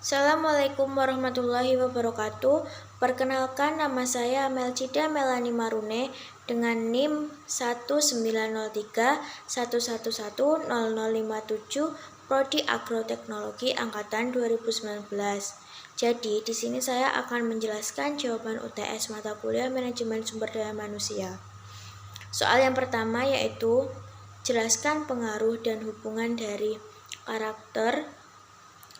Assalamualaikum warahmatullahi wabarakatuh. Perkenalkan, nama saya Melcida Melani Marune dengan NIM 19031110057 Prodi Agroteknologi angkatan 2019. Jadi, di sini saya akan menjelaskan jawaban UTS mata kuliah Manajemen Sumber Daya Manusia. Soal yang pertama yaitu jelaskan pengaruh dan hubungan dari karakter,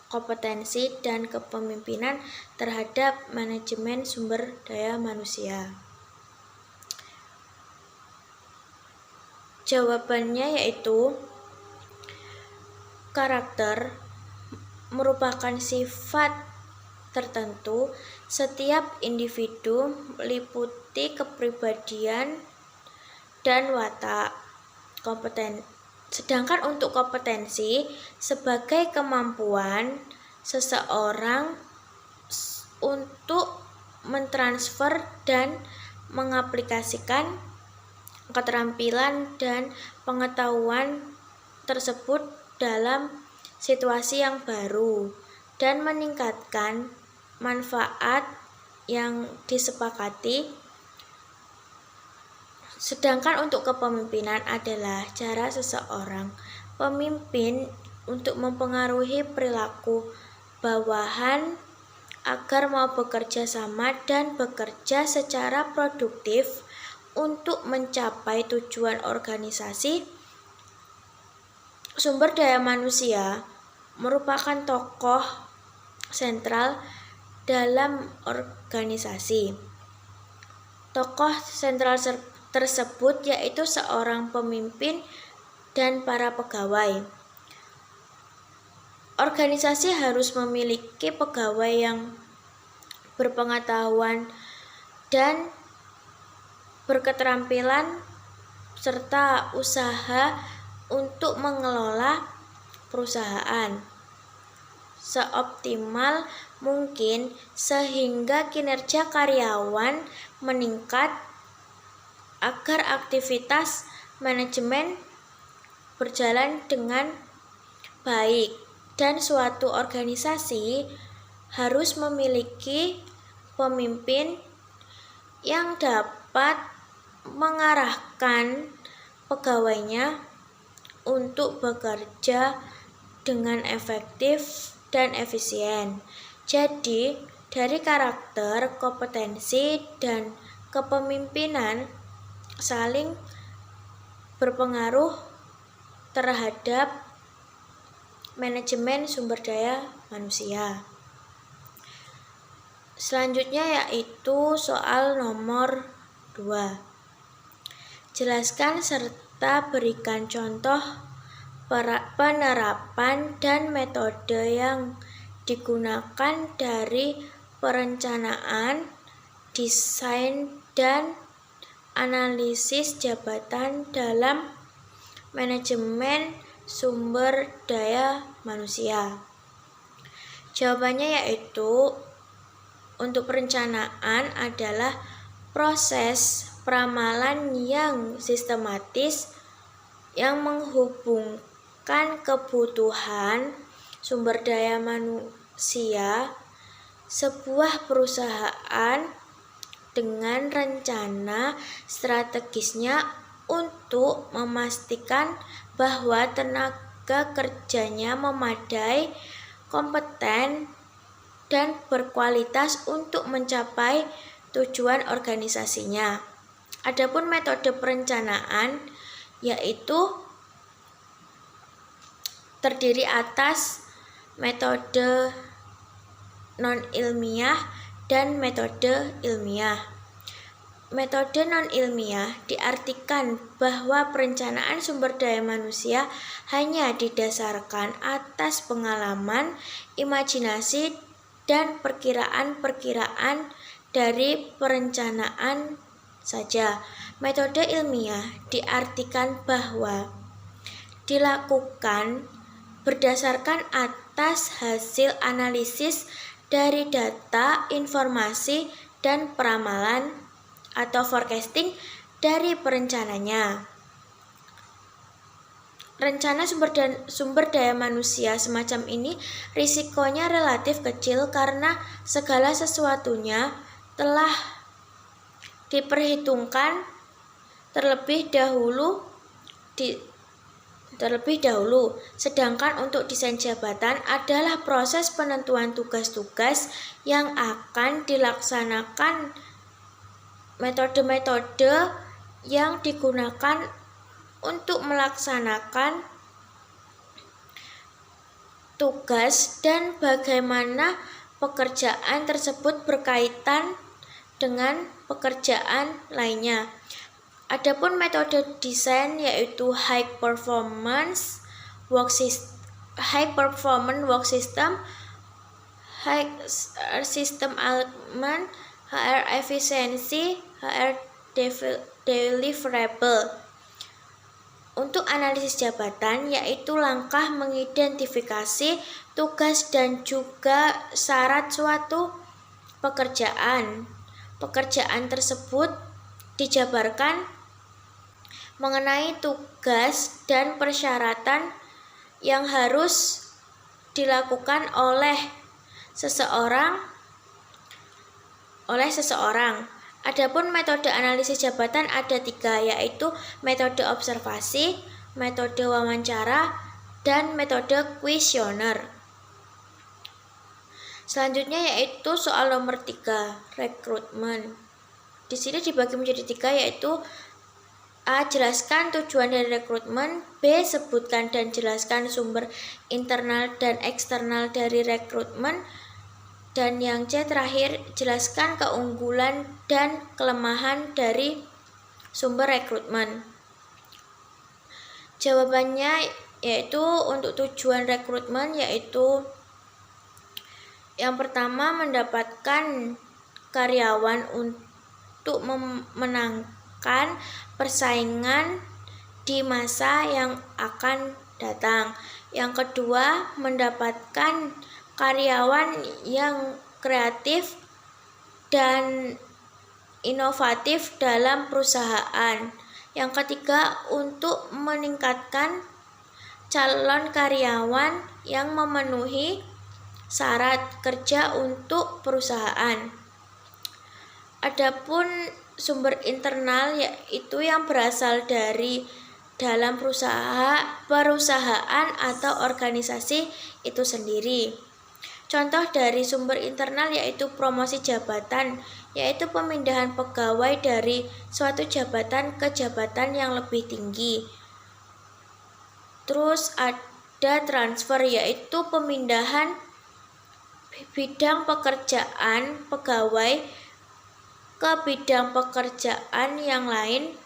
kompetensi, dan kepemimpinan terhadap manajemen sumber daya manusia. Jawabannya yaitu karakter merupakan sifat tertentu setiap individu meliputi kepribadian dan watak. Sedangkan untuk kompetensi sebagai kemampuan seseorang untuk mentransfer dan mengaplikasikan keterampilan dan pengetahuan tersebut dalam situasi yang baru dan meningkatkan manfaat yang disepakati. Sedangkan untuk kepemimpinan adalah cara seseorang pemimpin untuk mempengaruhi perilaku bawahan agar mau bekerja sama dan bekerja secara produktif untuk mencapai tujuan organisasi. Sumber daya manusia merupakan tokoh sentral dalam organisasi. Tokoh sentral tersebut yaitu seorang pemimpin dan para pegawai. Organisasi harus memiliki pegawai yang berpengetahuan dan berketerampilan serta usaha untuk mengelola perusahaan seoptimal mungkin sehingga kinerja karyawan meningkat agar aktivitas manajemen berjalan dengan baik, dan suatu organisasi harus memiliki pemimpin yang dapat mengarahkan pegawainya untuk bekerja dengan efektif dan efisien. Jadi, dari karakter, kompetensi, dan kepemimpinan saling berpengaruh terhadap manajemen sumber daya manusia. Selanjutnya yaitu soal nomor 2. Jelaskan serta berikan contoh penerapan dan metode yang digunakan dari perencanaan, desain, dan analisis jabatan dalam manajemen sumber daya manusia. Jawabannya yaitu untuk perencanaan adalah proses peramalan yang sistematis yang menghubungkan kebutuhan sumber daya manusia sebuah perusahaan dengan rencana strategisnya untuk memastikan bahwa tenaga kerjanya memadai, kompeten, dan berkualitas untuk mencapai tujuan organisasinya. Adapun metode perencanaan yaitu terdiri atas metode non-ilmiah dan metode ilmiah. Metode non-ilmiah diartikan bahwa perencanaan sumber daya manusia hanya didasarkan atas pengalaman, imajinasi, dan perkiraan-perkiraan dari perencanaan saja. Metode ilmiah diartikan bahwa dilakukan berdasarkan atas hasil analisis dari data, informasi, dan peramalan atau forecasting dari perencananya. rencana sumber daya manusia semacam ini risikonya relatif kecil karena segala sesuatunya telah diperhitungkan terlebih dahulu. Sedangkan untuk desain jabatan adalah proses penentuan tugas-tugas yang akan dilaksanakan, metode-metode yang digunakan untuk melaksanakan tugas, dan bagaimana pekerjaan tersebut berkaitan dengan pekerjaan lainnya. Adapun metode desain yaitu high performance work system, high system element, HR efficiency, HR deliverable. Untuk analisis jabatan yaitu langkah mengidentifikasi tugas dan juga syarat suatu pekerjaan. Pekerjaan tersebut dijabarkan mengenai tugas dan persyaratan yang harus dilakukan oleh seseorang. Adapun metode analisis jabatan ada 3, yaitu metode observasi, metode wawancara, dan metode kuesioner. Selanjutnya yaitu soal nomor 3, rekrutmen. Di sini dibagi menjadi 3, yaitu A. Jelaskan tujuan dari rekrutmen. B. Sebutkan dan jelaskan sumber internal dan eksternal dari rekrutmen. Dan yang C terakhir, jelaskan keunggulan dan kelemahan dari sumber rekrutmen. Jawabannya yaitu untuk tujuan rekrutmen yaitu yang pertama, mendapatkan karyawan untuk memenangkan persaingan di masa yang akan datang. Yang kedua, mendapatkan karyawan yang kreatif dan inovatif dalam perusahaan. Yang ketiga, untuk meningkatkan calon karyawan yang memenuhi syarat kerja untuk perusahaan. Adapun sumber internal yaitu yang berasal dari dalam perusahaan atau organisasi itu sendiri. Contoh dari sumber internal yaitu promosi jabatan, yaitu pemindahan pegawai dari suatu jabatan ke jabatan yang lebih tinggi. Terus ada transfer, yaitu pemindahan bidang pekerjaan pegawai ke bidang pekerjaan yang lain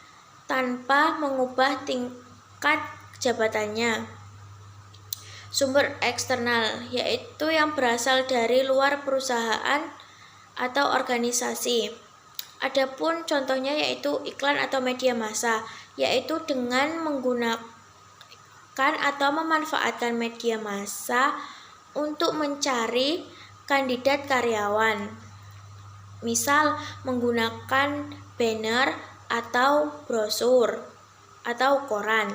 tanpa mengubah tingkat jabatannya. Sumber eksternal yaitu yang berasal dari luar perusahaan atau organisasi. Adapun contohnya yaitu iklan atau media massa, yaitu dengan menggunakan atau memanfaatkan media massa untuk mencari kandidat karyawan. Misal menggunakan banner atau brosur atau koran.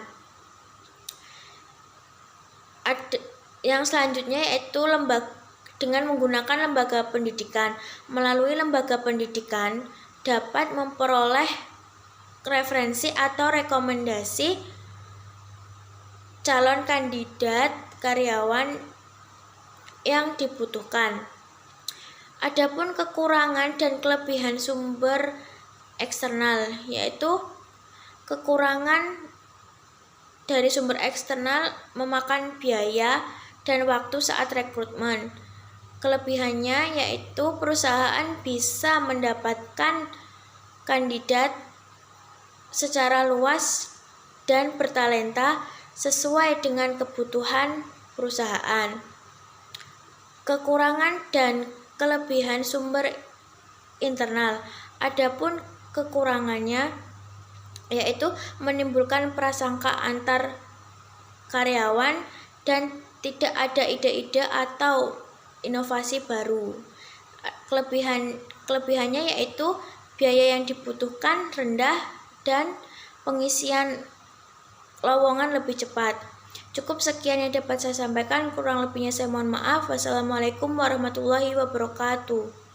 Yang selanjutnya yaitu dengan menggunakan lembaga pendidikan. Melalui lembaga pendidikan dapat memperoleh referensi atau rekomendasi calon kandidat karyawan yang dibutuhkan. Adapun kekurangan dan kelebihan sumber eksternal, yaitu kekurangan dari sumber eksternal memakan biaya dan waktu saat rekrutmen. Kelebihannya yaitu perusahaan bisa mendapatkan kandidat secara luas dan bertalenta sesuai dengan kebutuhan perusahaan. Kekurangan dan kelebihan sumber internal. Adapun kekurangannya yaitu menimbulkan prasangka antar karyawan dan tidak ada ide-ide atau inovasi baru. Kelebihannya yaitu biaya yang dibutuhkan rendah dan pengisian lowongan lebih cepat. Cukup sekian yang dapat saya sampaikan, kurang lebihnya saya mohon maaf. Wassalamualaikum warahmatullahi wabarakatuh.